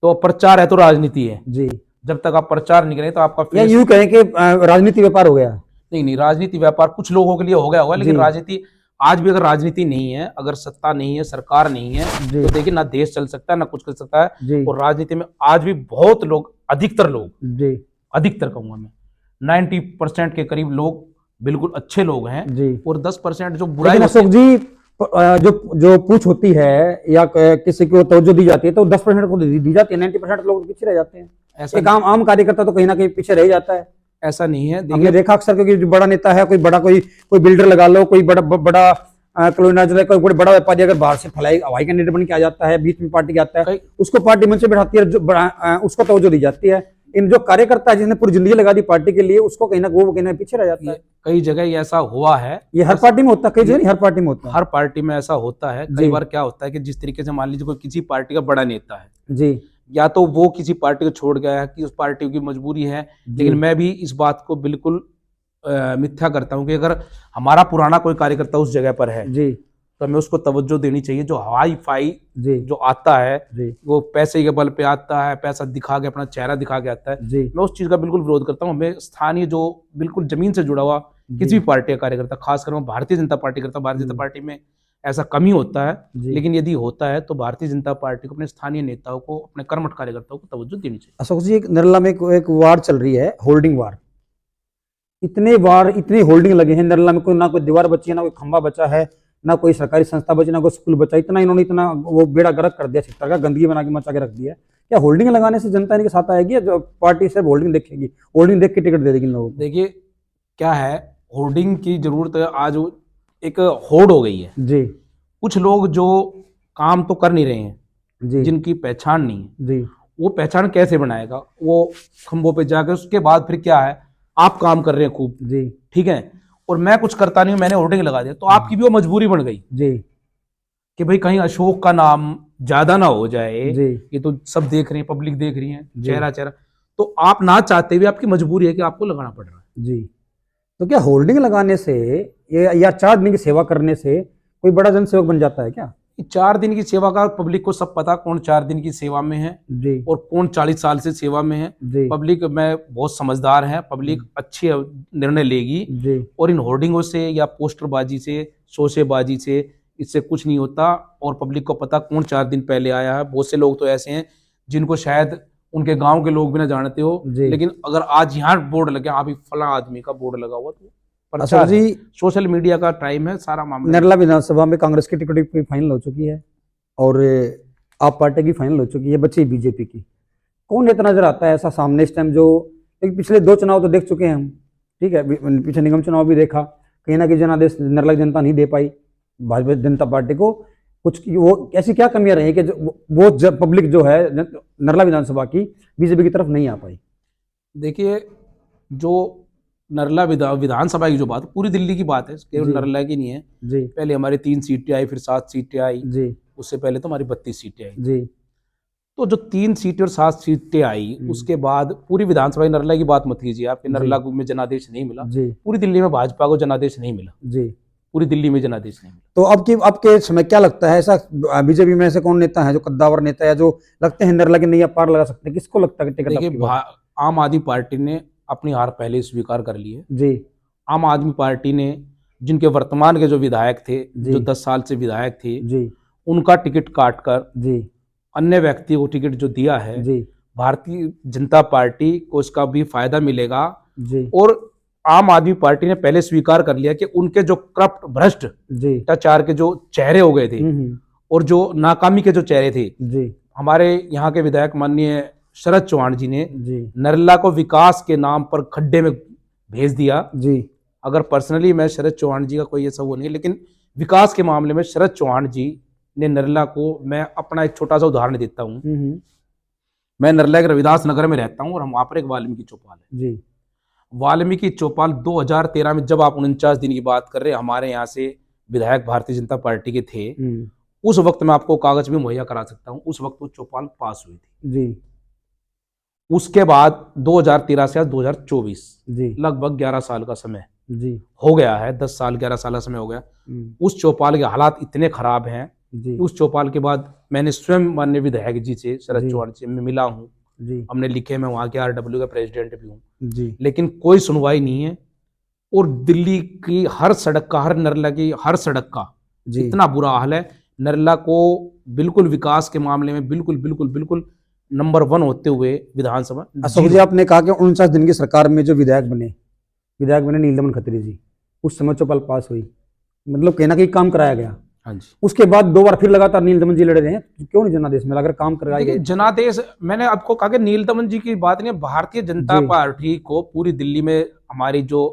तो प्रचार है तो राजनीति है। जी। जब तक आप प्रचार नहीं करें तो आपका या फेस, यूं कहें कि राजनीति व्यापार हो गया। नहीं, राजनीति व्यापार कुछ लोगों के लिए हो गया होगा, लेकिन जी। राजनीति आज भी, अगर राजनीति नहीं है, अगर सत्ता नहीं है, सरकार नहीं है, जी। तो देखिए ना देश चल सकता है ना कुछ कर सकता है। जी। और राजनीति में आज भी बहुत लोग, अधिकतर लोग, जी। अधिकतर कहूंगा मैं, 90% के करीब लोग बिल्कुल अच्छे लोग हैं, जी। और 10% जो बुराई लेकिन होती अशोक जी, जो पूछ होती है या किसी को तवज्जो दी जाती है, तो 10% को दी जाती है, 90% लोग पीछे रह जाते हैं। ऐसा एक आम कार्यकर्ता तो कहीं ना कहीं पीछे रह जाता है। ऐसा नहीं है। हमने देखिए देखा अक्सर, क्योंकि जो बड़ा नेता है, कोई बिल्डर लगा लो, कोई बड़ा कॉलोनाइजर, कोई बड़ा व्यापारी अगर बाहर से फलाई हवाई कैंडिडेट बन के आ जाता है, बीच में पार्टी के आता है, उसको पार्टी मंच पे बैठाती है, उसको तवज्जो दी जाती है। इन जो कार्यकर्ता है जिसने पूरी जिंदगी लगा दी पार्टी के लिए, उसको कहीं ना पीछे रह जाता है। कई जगह ऐसा हुआ है, ये हर पार्टी में होता है, कई जगह नहीं, हर पार्टी में होता है। हर पार्टी में ऐसा होता है। कई बार क्या होता है कि जिस तरीके से मान लीजिए कोई किसी पार्टी का बड़ा नेता है जी, या तो वो किसी पार्टी को छोड़ गया है कि उस पार्टी की मजबूरी है, लेकिन मैं भी इस बात को बिल्कुल मिथ्या करता हूं कि अगर हमारा पुराना कोई कार्यकर्ता उस जगह पर है जी, तो हमें उसको तवज्जो देनी चाहिए। जो हाई फाई जी, जो आता है, जी, वो पैसे के बल पे आता है, पैसा दिखा के, अपना चेहरा दिखा के आता है, जी, मैं उस चीज का बिल्कुल विरोध करता हूँ। हमें स्थानीय, जो बिल्कुल जमीन से जुड़ा हुआ किसी भी पार्टी का कार्यकर्ता, खासकर मैं भारतीय जनता पार्टी करता हूँ, भारतीय जनता पार्टी में ऐसा कम ही होता है, लेकिन यदि होता है तो भारतीय जनता पार्टी को, अपने स्थानीय नेताओं को, अपने कर्मठ कार्यकर्ताओं को तवज्जो देनी चाहिए। अशोक जी, एक नरला में एक वार चल रही है, होल्डिंग वार। इतनी होल्डिंग लगे हैं नरला में, कोई ना कोई दीवार बची है, ना कोई खंभा बचा है, ना कोई सरकारी संस्था बची, ना कोई स्कूल बचा। इतना वो बेड़ा गर्क कर दिया, छितर का गंदगी बना के मचा के रख दिया। क्या होल्डिंग लगाने से जनता इनके साथ आएगी, या पार्टी सिर्फ होल्डिंग देखेगी, होल्डिंग देख के टिकट दे देगी इन लोगों को? देखिए क्या है, होर्डिंग की जरूरत आज एक होड़ हो गई है। जी, कुछ लोग जो काम तो कर नहीं रहे हैं, जी, जिनकी पहचान नहीं है, जी, वो पहचान कैसे बनाएगा? वो खंभों पे जाकर, उसके बाद फिर क्या है, आप काम कर रहे हैं खूब, जी, ठीक है, और मैं कुछ करता नहीं हूं, मैंने होर्डिंग लगा दिया, तो आपकी भी वो मजबूरी बन गई। जी, कि भाई कहीं अशोक का नाम ज्यादा ना हो जाए। जी ये तो सब देख रहे हैं, पब्लिक देख रही है, जी चेहरा चेहरा, तो आप ना चाहते हुए आपकी मजबूरी है कि आपको लगाना पड़ रहा है। जी। तो क्या होल्डिंग लगाने से या 4 दिन की सेवा करने से कोई बड़ा जनसेवक बन जाता है क्या? 4 दिन की सेवा का पब्लिक को सब पता, कौन 4 दिन की सेवा में है जी और कौन 40 साल से सेवा में है। जी पब्लिक में बहुत समझदार है, पब्लिक अच्छे निर्णय लेगी। जी और इन होर्डिंगों से या पोस्टरबाजी से, शोशेबाजी से, इससे कुछ नहीं होता। और पब्लिक को पता कौन 4 दिन पहले आया है। बहुत से लोग तो ऐसे हैं जिनको शायद उनके गांव के लोग भी ना जानते हो, जी। लेकिन अगर आज यहाँ बोर्ड लगे, हाँ भी फला आदमी का बोर्ड लगा हुआ, तो अशोक प्रचार जी, है। सोशल मीडिया का टाइम है, सारा मामला। नरला विधानसभा में कांग्रेस की टिकट भी फाइनल हो चुकी है और आप पार्टी की फाइनल हो चुकी है, बची बीजेपी की। कौन नेता नजर आता है ऐसा सामने इस टाइम जो एक पिछले 2 चुनाव तो देख चुके हैं हम, ठीक है, पीछे निगम चुनाव भी देखा, कहीं ना कहीं जनादेश नरला जनता नहीं दे पाई भाजपा जनता पार्टी को। कुछ वो ऐसी क्या कमियां रही कि वो पब्लिक जो है नरला विधानसभा की बीजेपी की तरफ नहीं आ पाई? देखिए, जो नरला विधानसभा की जो बात, पूरी दिल्ली की बात है, केवल जी नरला की नहीं है। जी पहले हमारी 3 सीटें आई, फिर 7 सीटें आई, जी उससे पहले तो हमारी 32 सीटें आई। जी तो जो 3 सीटें और 7 सीटें आई, उसके बाद पूरी विधानसभा, नरला की बात मत कीजिए आप, कि नरला को में जनादेश नहीं मिला। जी पूरी दिल्ली में भाजपा को जनादेश नहीं मिला, जी। पूरी दिल्ली में जनादेश नहीं मिला। तो अब के समय क्या लगता है ऐसा बीजेपी में ऐसे कौन नेता है जो कद्दावर नेता है जो लगते हैं नरला की नैया पार लगा सकते हैं? किसको लगता है कि टिकट देखिए, आपकी बार? आम आदमी पार्टी ने अपनी हार पहले ही स्वीकार कर ली है। जी आम आदमी पार्टी ने जिनके वर्तमान के जो विधायक थे, जी जो 10 साल से विधायक थे, जी उनका टिकट काटकर जी अन्य व्यक्ति को टिकट जो दिया है, जी भारतीय जनता पार्टी को इसका भी फायदा मिलेगा। जी और आम आदमी पार्टी ने पहले स्वीकार कर लिया कि उनके जो करप्ट, भ्रष्ट, जी भ्रष्टाचार के जो चेहरे हो गए थे और जो नाकामी के जो चेहरे थे, जी हमारे यहाँ के विधायक माननीय शरद चौहान जी ने जी नरला को विकास के नाम पर खड्डे में भेज दिया। जी अगर पर्सनली मैं शरद चौहान जी का कोई ऐसा वो नहीं, लेकिन विकास के मामले में शरद चौहान जी ने नरला को, मैं अपना एक छोटा सा उदाहरण देता हूँ। मैं नरला के रविदास नगर में रहता हूँ और हम वहाँ पर एक वाल्मीकि चौपाल है। जी वाल्मीकि चौपाल 2013 में, जब आप 49 दिन की बात कर रहे हैं, हमारे यहाँ से विधायक भारतीय जनता पार्टी के थे, उस वक्त मैं आपको कागज भी मुहैया करा सकता हूँ, उस वक्त वो चौपाल पास हुई थी। जी उसके बाद 2013 से आज 2024, जी लगभग 11 साल का समय जी हो गया है, 10 साल 11 साल का समय हो गया। उस चौपाल के हालात इतने खराब हैं जी कि उस चौपाल के बाद मैंने स्वयं माननीय विधायक जी से, शरद जी चौहान से मैं मिला हूँ, जी हमने लिखे, मैं वहाँ के RW का प्रेसिडेंट भी हूँ, जी लेकिन कोई सुनवाई नहीं है। और दिल्ली की हर सड़क का, हर नरला की हर सड़क का जी इतना बुरा हाल है। नरला को बिल्कुल विकास के मामले में बिल्कुल बिल्कुल बिल्कुल नंबर 1 होते हुए विधानसभा अशोक जी, आपने कहा कि 49 दिन की सरकार में जो विधायक बने नीलदमन खत्री जी, उस समय चौपाल पास हुई, मतलब कहीं ना कहीं काम कराया गया। हाँ जी। उसके बाद 2 बार फिर लगातार नीलदमन जी लड़े रहे हैं, क्यों नहीं जनादेश में अगर काम कराया देखिए, गया? जनादेश, मैंने आपको कहा कि नीलदमन जी की बात नहीं है, भारतीय जनता जी पार्टी को पूरी दिल्ली में हमारी जो,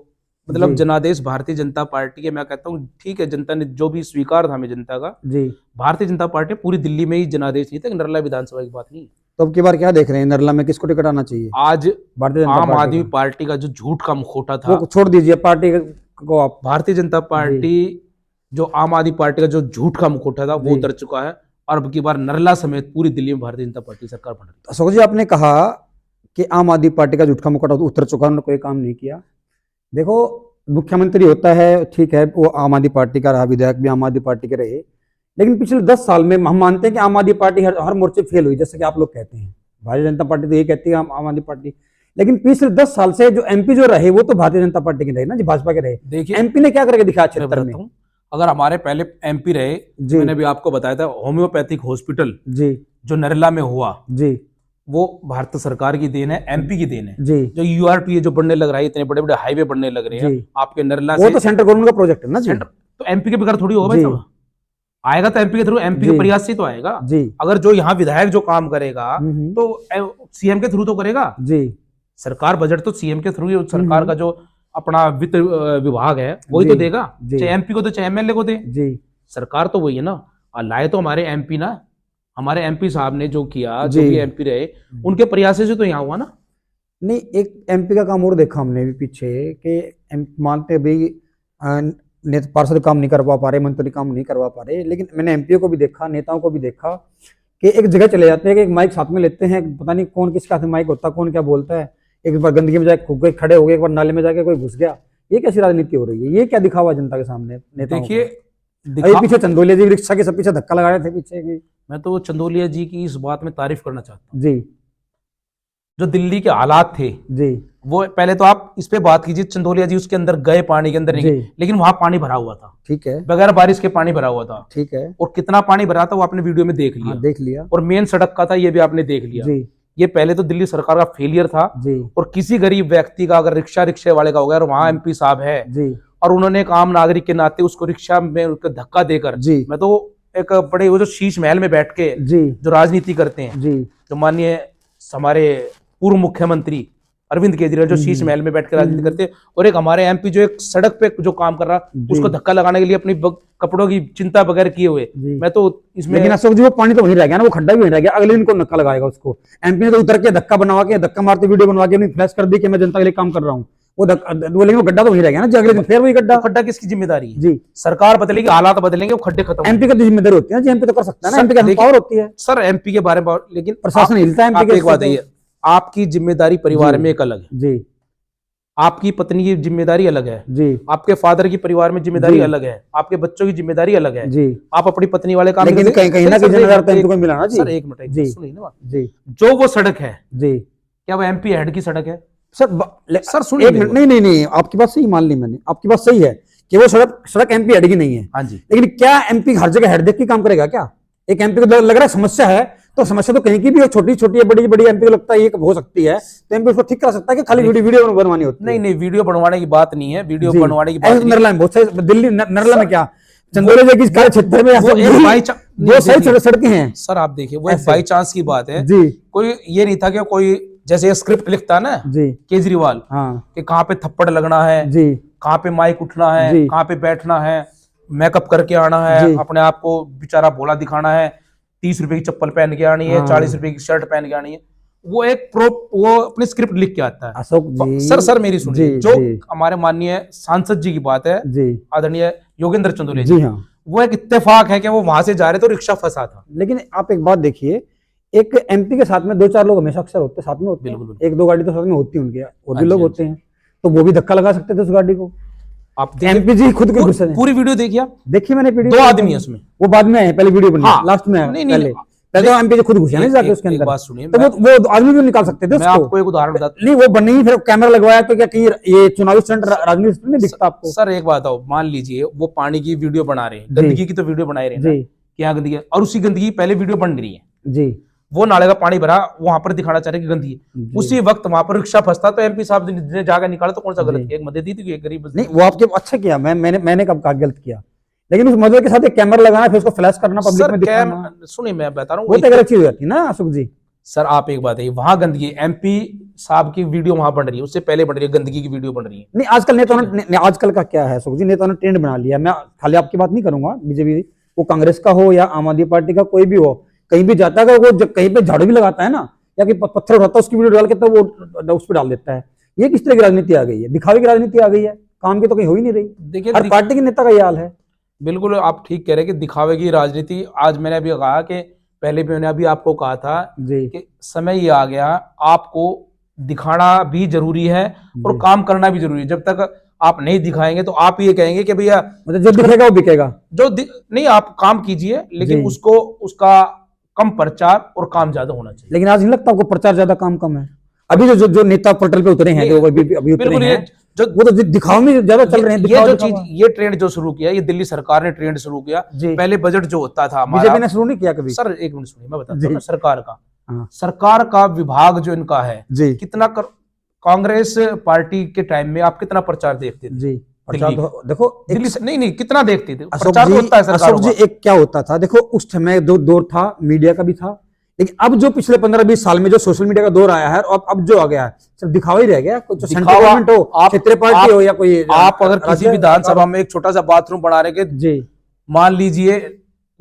मतलब जी जनादेश भारतीय जनता पार्टी के, मैं कहता हूँ ठीक है, जनता ने जो भी स्वीकार था हमें जनता का, जी। भारतीय जनता पार्टी पूरी दिल्ली में ही जनादेश नहीं था, नरला विधानसभा की बात नहीं। तो अब की बार क्या देख रहे हैं, नरला में किसको टिकट आना चाहिए? आज भारतीय जनता आम पार्टी आदमी का? पार्टी का जो झूठ का मुखौटा था, वो छोड़ दीजिए पार्टी को आप। भारतीय जनता पार्टी, जो आम आदमी पार्टी का जो झूठ का मुखौटा था, वो जी। उतर चुका है। और अब की बार नरला समेत पूरी दिल्ली में भारतीय जनता पार्टी सरकार बन रही है। अशोक जी, आपने कहा कि आम आदमी पार्टी का झूठ का मुखौटा उतर चुका, उन्होंने कोई काम नहीं किया। देखो, मुख्यमंत्री होता है, ठीक है, वो आम आदमी पार्टी का रहा, विधायक भी आम आदमी पार्टी के रहे, लेकिन पिछले 10 साल में हम मानते हैं कि आम आदमी पार्टी हर मोर्चे फेल हुई, जैसे कि आप लोग कहते हैं। भारतीय जनता पार्टी तो ये कहती है आम आदमी पार्टी, लेकिन पिछले 10 साल से जो MP जो रहे वो तो भारतीय जनता पार्टी के रहे ना जी, भाजपा के रहे। देखिए, MP ने क्या करके दिखाया मैं क्षेत्र बताता में? हूं, अगर हमारे पहले MP रहे, जी मैंने भी आपको बताया था, होम्योपैथिक हॉस्पिटल जी जो नरला में हुआ, जी वो भारत सरकार की देन है, MP की देन है। जी जो URP जो बनने लग रहा है, इतने बड़े बड़े हाईवे बनने लग रहे हैं जी। आपके नरला वो से, तो सेंट्रल गवर्नमेंट का प्रोजेक्ट है ना जी। सेंटर, तो MP के बगैर थोड़ी होगा भाई जी साहब। आएगा तो MP के थ्रू, MP जी के प्रयास से तो आएगा। जी अगर जो यहाँ विधायक जो काम करेगा तो CM के थ्रू तो करेगा। जी सरकार बजट तो CM के थ्रू ही, सरकार का जो अपना वित्त विभाग है वही जी तो देगा, जी चाहे MP को तो चाहे MLA को दे, जी सरकार तो वही है ना। और लाए तो हमारे MP ना, हमारे MP साहब ने जो किया, जो जी। भी MP रहे, उनके प्रयास से तो यहाँ हुआ ना। नहीं, एक MP का काम और देखा हमने भी पीछे कि मानते भी पार्षद काम नहीं करवा पा रहे, मंत्री काम नहीं करवा पा रहे, लेकिन मैंने एमपीओ को भी देखा, नेताओं को भी देखा कि एक जगह चले जाते हैं कि एक माइक साथ में लेते हैं, पता नहीं कौन किसके हाथ में माइक होता है, कौन क्या बोलता है, एक बार गंदगी में जाके कोई खड़े हो गए, एक बार नाले में जाके कोई घुस गया। ये कैसी राजनीति हो रही है? ये क्या दिखावा जनता के सामने नेताओं को? देखिए पीछे चंदोलिया जी रिक्शा के सब पीछे धक्का लगा रहे थे पीछे की। मैं तो चंदोलिया जी की इस बात में तारीफ करना चाहता हूँ। जी जो दिल्ली के हालात थे जी वो, पहले तो आप इस पे बात कीजिए, चंदोलिया जी उसके अंदर गए, पानी के अंदर नहीं गए, लेकिन वहां पानी भरा हुआ था, ठीक है, बगैर बारिश के पानी भरा हुआ था, ठीक है, और कितना पानी भरा था वो आपने वीडियो में देख लिया। हाँ, देख लिया। और मेन सड़क का था ये भी आपने देख लिया। जी ये पहले तो दिल्ली सरकार का फेलियर था जी और किसी गरीब व्यक्ति का अगर रिक्शे वाले का हो गया और वहां एमपी साहब है जी और उन्होंने एक आम नागरिक के नाते उसको रिक्शा में उसको धक्का देकर, जी मैं तो एक बड़े वो जो शीश महल में बैठ के जी जो राजनीति करते हैं, जी जो माननीय हमारे पूर्व मुख्यमंत्री अरविंद केजरीवाल जो शीश महल में बैठ के राजनीति करते हैं, और एक हमारे एमपी जो एक सड़क पे जो काम कर रहा उसको धक्का लगाने के लिए अपनी कपड़ों की चिंता बगैर किए हुए, मैं तो इसमें। लेकिन अशोक जी वो पानी तो वहीं रह गया ना, वो खड्डा भी वहीं रह गया, अगले दिन को धक्का लगाएगा उसको। एमपी ने तो उतर के धक्का बनवा के, धक्का मारते वीडियो बनवा के फ्लैश कर दी कि मैं जनता के लिए काम कर रहा हूँ, वो लेकिन वो गड्ढा तो वहीं रह गया ना, अगले दिन फिर वही गड्ढा। खड्डा किसकी जिम्मेदारी है? जी सरकार बदलेगी, हालात बदलेंगे, वो खड्डे खत्म। एमपी का जिम्मेदारी होती है ना जी, एमपी तो कर सकता है ना, एमपी का पावर होती है सर एमपी के बारे में, लेकिन प्रशासन हिलता है एमपी के। एक बात है, आपकी जिम्मेदारी परिवार में एक अलग है जी, आपकी पत्नी की जिम्मेदारी अलग है जी, आपके फादर की परिवार में जिम्मेदारी अलग है, आपके बच्चों की जिम्मेदारी अलग है जी। आप अपनी पत्नी वाले काम, लेकिन कहीं ना कहीं जिम्मेदार तो एमपी को मिला ना जी। सर एक मिनट जी सुनिए ना, जी, जो वो सड़क है जी, क्या वो एमपी हेड की सड़क है? सर सुनिए, नहीं, आपकी बात सही मान ली मैंने, आपकी बात सही है कि वो सड़क एमपी हेड की नहीं है। हाँ जी, लेकिन क्या एमपी हर जगह हेड देख के काम करेगा क्या? एक एमपी को लग रहा है समस्या है, तो समस्या तो कहीं की भी हो, छोटी छोटी है, बड़ी बड़ी, एमपी को लगता है ये हो सकती है, तो एमपी उसको ठीक करा सकता है कि खाली वीडियो बनवानी होती है? नहीं, वीडियो बनवाने की बात नहीं है, वीडियो बनवाने की बात नहीं। नरला में बहुत सारी, दिल्ली नरला में क्या चंदोलिया की कार्य क्षेत्र में वो सही सड़कें हैं सर। आप देखिए वो एक बाई चांस की बात है जी, कोई ये नहीं था कि कोई जैसे स्क्रिप्ट लिखता है ना जी केजरीवाल, हाँ कि कहाँ पे थप्पड़ लगना है जी, कहाँ पे माइक उठना है, कहाँ पे बैठना है, मेकअप करके आना है, अपने आप को बेचारा भोला दिखाना है, 30 रुपए की चप्पल पहन के आनी है, 40 रुपए की शर्ट पहन के आनी है, वो एक वो अपनी स्क्रिप्ट लिख के आता है। अशोक जी सर मेरी सुनिए, जो हमारे माननीय सांसद जी की बात है जी, आदरणीय योगेंद्र चंदोलिया जी, हाँ, वो एक इत्तेफाक है कि वो वहां से जा रहे तो रिक्शा फंसा था। लेकिन आप एक बात देखिए, एक एमपी के साथ में 2-4 लोग हमेशा अक्सर होते साथ में होते हैं, बिल्कुल, 1-2 गाड़ी तो साथ में होती है उनके, और भी लोग होते हैं, तो वो भी धक्का लगा सकते थे उस गाड़ी को। आप एमपी जी खुद के गुस्से में, पूरी वीडियो देखिए, देखिए मैंने वीडियो, 2 आदमी है उसमें, वो बाद में आए, पहले वीडियो बनी, लास्ट में नहीं, पहले तो एमपी जी खुद घुसे नहीं जाके उसके अंदर। बात सुनिए, तो वो आदमी भी निकाल सकते थे उसको। मैं आपको एक उदाहरण बताता, नहीं वो बनी ही, फिर कैमरा लगवाया तो क्या कहीं ये चुनावी स्टंट राजनीति नहीं दिखता आपको? सर एक बात आओ, मान लीजिए वो पानी की वीडियो बना रहे हैं, गंदगी की तो वीडियो बना रहे हैं कि यहाँ गंदगी है, और उसी गंदगी पहले वीडियो बन रही है जी, वो नाले का पानी भरा, वहां पर दिखाना चाह रहे कि गंदगी है, उसी वक्त वहां पर रिक्शा फंसता, तो एमपी साहब ने जाकर निकाला, तो कौन सा गलत किया? एक मदद दी थी एक गरीब? नहीं, वो आपके अच्छा किया, मैंने कब कहा गलत किया, लेकिन उस मदद के साथ एक कैमरा लगाना, फिर उसको फ्लैश करना, पब्लिक में दिखाना, सुनिए मैं बता रहा हूँ, वो तो गलत चीज हो जाती है ना अशोक जी। सर आप एक बात है, वहां गंदगी, एमपी साहब की वीडियो वहां बन रही है, उससे पहले बन रही है, गंदगी की वीडियो बन रही है। नहीं आजकल नेताओं ने, आजकल का क्या है अशोक जी, नेताओं ने ट्रेंड बना लिया। मैं खाली आपकी बात नहीं करूंगा, बीजेपी वो कांग्रेस का हो या आम आदमी पार्टी का कोई भी हो, कहीं भी जाता है वो कहीं पे झाड़ू भी लगाता है ना, या कि पत्थर उठाता है, उसकी वीडियो डाल के तो वो उस पर डाल देता है। ये किस तरह की राजनीति आ गई है? दिखावे की राजनीति आ गई है, काम की तो कहीं हो ही नहीं रही। देखिए हर पार्टी के नेता का ये हाल है। बिल्कुल आप ठीक कह रहे हैं कि दिखावे की राजनीति। आज मैंने अभी कहा कि पहले भी मैंने अभी आपको कहा था कि समय ये आ गया, आपको दिखाना भी जरूरी है और काम करना भी जरूरी है। जब तक आप नहीं दिखाएंगे तो आप ये कहेंगे कि भैया मतलब जो दिखेगा वो बिकेगा, जो नहीं, आप काम कीजिए लेकिन उसको उसका कम प्रचार और काम ज्यादा होना चाहिए। लेकिन आज नहीं लगता आपको प्रचार ज्यादा काम कम है? अभी जो नेता पोर्टल पे उतरे हैं, जो अभी उतरे हैं, वो तो दिखाव में ज्यादा चल रहे हैं। ये जो चीज, ये ट्रेंड जो शुरू किया, ये दिल्ली सरकार ने ट्रेंड शुरू किया। पहले बजट जो होता था हमारा, बीजेपी ने शुरू नहीं किया कभी। सर एक मिनट सुनिए, मैं बताता हूं। सरकार का विभाग जो इनका है, कितना कांग्रेस पार्टी के टाइम में आप कितना प्रचार देखते थे? जी प्रचार देखो दिल्ली से नहीं कितना देखते थे प्रचार होता है सरकार जी। एक क्या होता था, देखो उस समय दौर था, मीडिया का भी था, लेकिन अब जो पिछले 15-20 साल में जो सोशल मीडिया का दौर आया है, और अब जो आ गया है, सिर्फ दिखावा ही रह गया। कुछ सेंट्रल गवर्नमेंट हो, क्षेत्रीय पार्टी हो, या कोई आप अगर किसी विधानसभा में एक छोटा सा बाथरूम बना रहे जी, मान लीजिए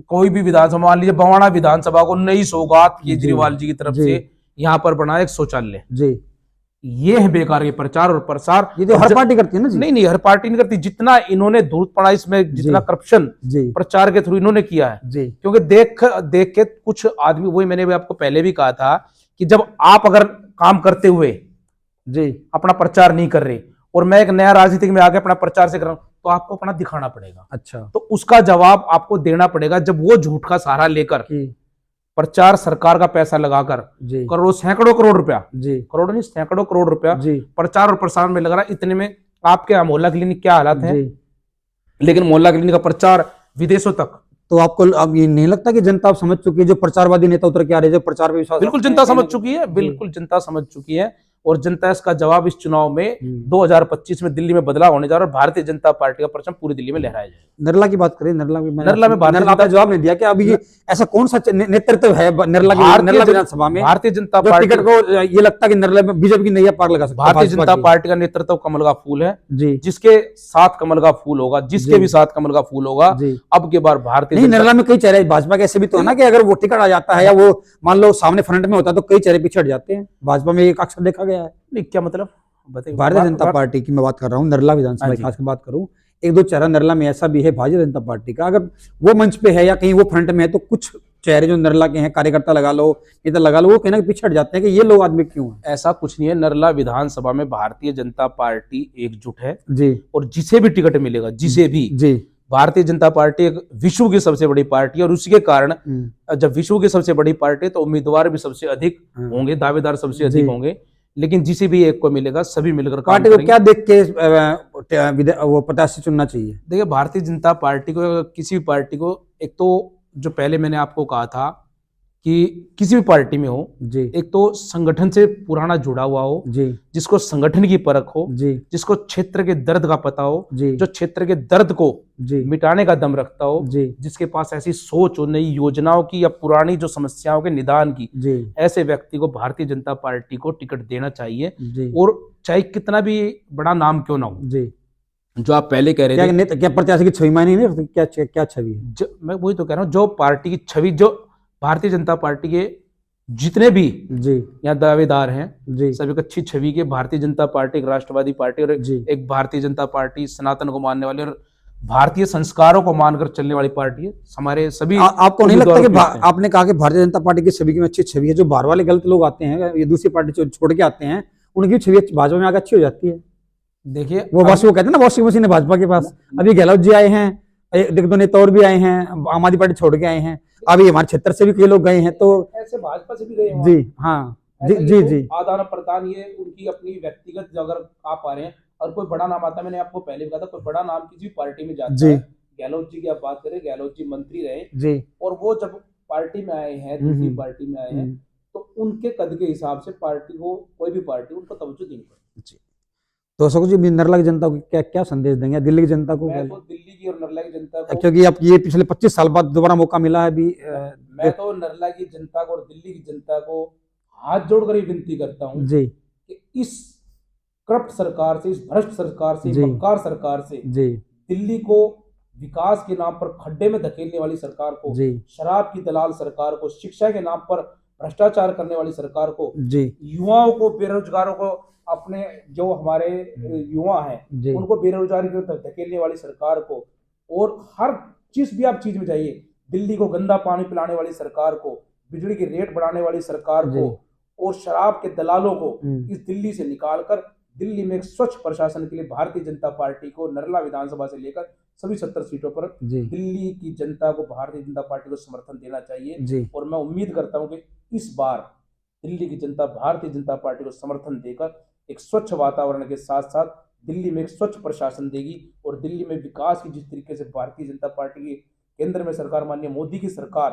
कोई भी विधानसभा, मान लीजिए बवाना विधानसभा को नई सौगात केजरीवाल जी की तरफ से यहाँ पर बना एक शौचालय जी, ये है बेकार के प्रचार और प्रसार। ये तो हर पार्टी करती है ना जी। नहीं नहीं, हर पार्टी नहीं करती। जितना इन्होंने धूर्त पड़ा इसमें, जितना करप्शन जी प्रचार के थ्रू इन्होंने किया है, जी क्योंकि देख देख के कुछ आदमी, वही मैंने भी आपको पहले भी कहा था कि जब आप अगर काम करते हुए जी अपना प्रचार नहीं कर रहे और मैं एक नया राजनीतिक में आके अपना प्रचार से कर रहा हूं, तो आपको अपना दिखाना पड़ेगा। अच्छा तो उसका जवाब आपको देना पड़ेगा जब वो झूठ का सहारा लेकर प्रचार, सरकार का पैसा लगाकर जी करोड़, सैकड़ों करोड़ रुपया, जी करोड़ नहीं सैकड़ों करोड़ रुपया जी प्रचार और प्रसार में लग रहा है। इतने में आपके यहाँ मोहल्ला क्लिनिक क्या हालात है, जी। लेकिन मोहल्ला क्लिनिक का प्रचार विदेशों तक। तो आपको अब ये नहीं लगता कि जनता अब समझ चुकी है, जो प्रचारवादी नेता उतर के आ रहे हैं, जो प्रचार पे विश्वास बिल्कुल रखते हैं, जनता कहीं ना समझ चुकी है, जी बिल्कुल जनता समझ चुकी है। और जनता इसका जवाब इस चुनाव में हम्म। 2025 में दिल्ली में बदलाव होने जा रहा है और भारतीय जनता पार्टी का परचम पूरी दिल्ली में लहराया जाएगा। नरला की बात करें, नरला में भारतीय नरला आपने जवाब नहीं दिया कि अभी ऐसा कौन सा नेतृत्व है नरला विधानसभा में, भारतीय जनता जो पार्टी टिकट को ये लगता है कि नरला में बीजेपी की नैया पार लगा सकता है, भारतीय भाजपा जनता की। पार्टी का नेतृत्व कमल का फूल है जी जिसके साथ कमल का फूल होगा, जिसके जी भी साथ कमल का फूल होगा। जी अब की बार भारतीय नहीं, जनता नरला में कई चेहरे भाजपा के ऐसे भी तो है ना कि अगर वो टिकट आ जाता है या वो मान लो सामने फ्रंट में होता है तो कई चेहरे पीछे हट जाते हैं। भाजपा में एक अक्सर देखा गया है। नहीं, क्या मतलब बताइए। भारतीय जनता पार्टी की मैं बात कर रहा हूँ, नरला विधानसभा हाँ की खास कर बात करूँ, एक दो चेहरा नरला में ऐसा भी है भारतीय जनता पार्टी का, अगर वो मंच पे है या कहीं वो फ्रंट में है तो कुछ चेहरे जो नरला के हैं, कार्यकर्ता लगा लो, नेता लगा लो, वो कहीं ना कहीं पीछे हट जाते हैं कि ये लोग आदमी क्यों है। ऐसा कुछ नहीं है। नरला विधानसभा में भारतीय जनता पार्टी एकजुट है जी और जिसे भी टिकट मिलेगा, जिसे भी, जी भारतीय जनता पार्टी एक विश्व की सबसे बड़ी पार्टी है और उसी के कारण जब विश्व की सबसे बड़ी पार्टी तो उम्मीदवार भी सबसे अधिक होंगे, दावेदार सबसे अधिक होंगे। लेकिन जिसे भी एक को मिलेगा सभी मिलकर काम पार्टी को करेंगे। क्या देख के वो प्रत्याशी चुनना चाहिए? देखिए, भारतीय जनता पार्टी को, किसी भी पार्टी को, एक तो जो पहले मैंने आपको कहा था कि किसी भी पार्टी में हो, जी एक तो संगठन से पुराना जुड़ा हुआ हो, जी जिसको संगठन की परख हो, जी जिसको क्षेत्र के दर्द का पता हो, जी जो क्षेत्र के दर्द को जी मिटाने का दम रखता हो, जी जिसके पास ऐसी सोच हो नई योजनाओं की या पुरानी जो समस्याओं के निदान की, जी ऐसे व्यक्ति को भारतीय जनता पार्टी को टिकट देना चाहिए। जी और चाहे कितना भी बड़ा नाम क्यों ना हो। जी जो आप पहले कह रहे क्या थे, नेता, क्या प्रत्याशी की छवि मायने नहीं रखती? क्या छवि है? मैं वही तो कह रहा हूँ, जो पार्टी की छवि, जो भारतीय जनता पार्टी के जितने भी जी यहाँ दावेदार हैं, जी सभी को अच्छी छवि के, भारतीय जनता पार्टी एक राष्ट्रवादी पार्टी और जी एक भारतीय जनता पार्टी सनातन को मानने वाली और भारतीय संस्कारों को मानकर चलने वाली पार्टी है। हमारे सभी आपको नहीं लगता कि उम्मीदवारों की आपने कहा कि भारतीय जनता पार्टी की छवि की अच्छी छवि है, जो बाहर वाले गलत लोग आते हैं, ये दूसरी पार्टी छोड़ के आते हैं, उनकी छवि भाजपा में आगे अच्छी हो जाती है। देखिए, वो बस वो कहते हैं ना वॉशिंग मशीन है भाजपा के पास। अभी गहलोत जी आए हैं, एक दो नेता और भी आए हैं, आम आदमी पार्टी छोड़ के आए हैं, अभी हमारे क्षेत्र से भी कई लोग गए हैं, तो ऐसे भाजपा से भी गए हैं जी हाँ जी जी जी आदान प्रदान, ये उनकी अपनी व्यक्तिगत, अगर आप आ रहे हैं और कोई बड़ा नाम आता है, मैंने आपको पहले भी कहा था, कोई बड़ा नाम किसी भी पार्टी में जाता जी है, गहलोत जी की आप बात करें, गहलोत जी मंत्री रहे जी और वो जब पार्टी में आए हैं, दूसरी पार्टी में आए हैं, तो उनके कद के हिसाब से पार्टी को, कोई भी पार्टी उनको तवज्जो देनी पड़ती। तो अशोक जी, नरला की जनता को क्या क्या संदेश देंगे, दिल्ली की जनता को? मैं तो दिल्ली की और नरला की जनता को, क्योंकि अब ये पिछले 25 साल बाद दोबारा मौका मिला है अभी, मैं तो नरला की जनता को और दिल्ली की जनता को हाथ जोड़कर ही विनती करता हूं जी कि इस करप्ट सरकार से, इस भ्रष्ट सरकार से, जी मक्कार सरकार से, जी दिल्ली को विकास के नाम पर खड्डे में धकेलने वाली सरकार को, जी शराब की दलाल सरकार को, शिक्षा के नाम पर भ्रष्टाचार करने वाली सरकार को, जी युवाओं को, बेरोजगारों को, अपने जो हमारे युवा हैं जी उनको बेरोजगारी की तरफ धकेलने वाली सरकार को, और हर चीज भी आप चीज में जाइए, दिल्ली को गंदा पानी पिलाने वाली सरकार को, बिजली के रेट बढ़ाने वाली सरकार को और शराब के दलालों को इस दिल्ली से निकालकर दिल्ली में एक स्वच्छ प्रशासन के लिए भारतीय जनता पार्टी को नरला विधानसभा से लेकर सभी 70 सीटों पर दिल्ली की जनता को भारतीय जनता पार्टी को समर्थन देना चाहिए। और मैं उम्मीद करता हूं कि इस बार दिल्ली की जनता भारतीय जनता पार्टी को समर्थन देकर एक स्वच्छ वातावरण के साथ साथ दिल्ली में एक स्वच्छ प्रशासन देगी और दिल्ली में विकास की, जिस तरीके से भारतीय जनता पार्टी की केंद्र में सरकार, माननीय मोदी की सरकार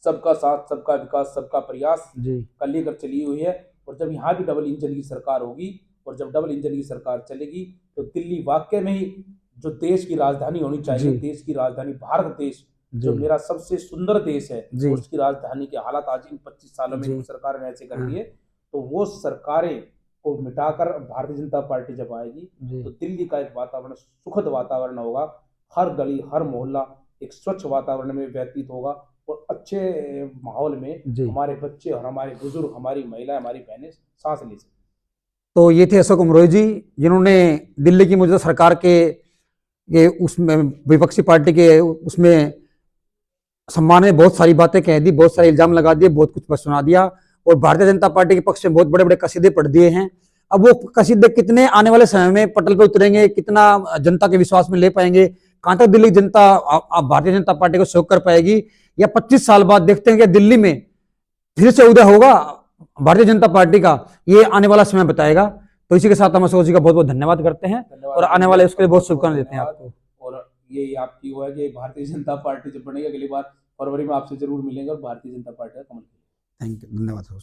सबका साथ, सबका विकास, सबका प्रयास का लेकर चली हुई है, और जब यहाँ भी डबल इंजन की सरकार होगी और जब डबल इंजन की सरकार चलेगी तो दिल्ली वाकई में ही जो देश की राजधानी होनी चाहिए, देश की राजधानी, भारत देश जो मेरा सबसे सुंदर देश है, उसकी राजधानी के हालात आज इन 25 सालों में सरकार ने ऐसे कर दिए, तो वो सरकारें को मिटाकर भारतीय जनता पार्टी जब आएगी तो दिल्ली का एक वातावरण, सुखद वातावरण होगा, हर गली हर मोहल्ला एक स्वच्छ वातावरण में व्यतीत होगा और अच्छे माहौल में हमारे बच्चे और हमारे बुजुर्ग, हमारी महिलाएं, हमारी बहनें सांस ले सकें। तो ये थे अशोक अमरोही जी, जिन्होंने दिल्ली की मौजूदा सरकार के ये उसमें विपक्षी पार्टी के उसमें सम्मान में बहुत सारी बातें कह दी, बहुत सारे इल्जाम लगा दिए, बहुत कुछ सुना दिया और भारतीय जनता पार्टी के पक्ष में बहुत बड़े बड़े कसीदे पढ़ दिए हैं। अब वो कसीदे कितने आने वाले समय में पटल पर उतरेंगे, कितना जनता के विश्वास में ले पाएंगे, कहां तक दिल्ली की जनता भारतीय जनता पार्टी को सहयोग कर पाएगी, या 25 साल बाद देखते हैं कि दिल्ली में फिर से उदय होगा भारतीय जनता पार्टी का, ये आने वाला समय बताएगा। तो इसी के साथ हम अशोक जी का बहुत बहुत धन्यवाद करते हैं और आने वाले उसके लिए बहुत शुभकामनाएं देते हैं आपको। और ये आपकी वो है कि भारतीय जनता पार्टी जब बनेगी अगली बार फरवरी में आपसे जरूर मिलेंगे और भारतीय जनता पार्टी का कमल। थैंक यू, धन्यवाद।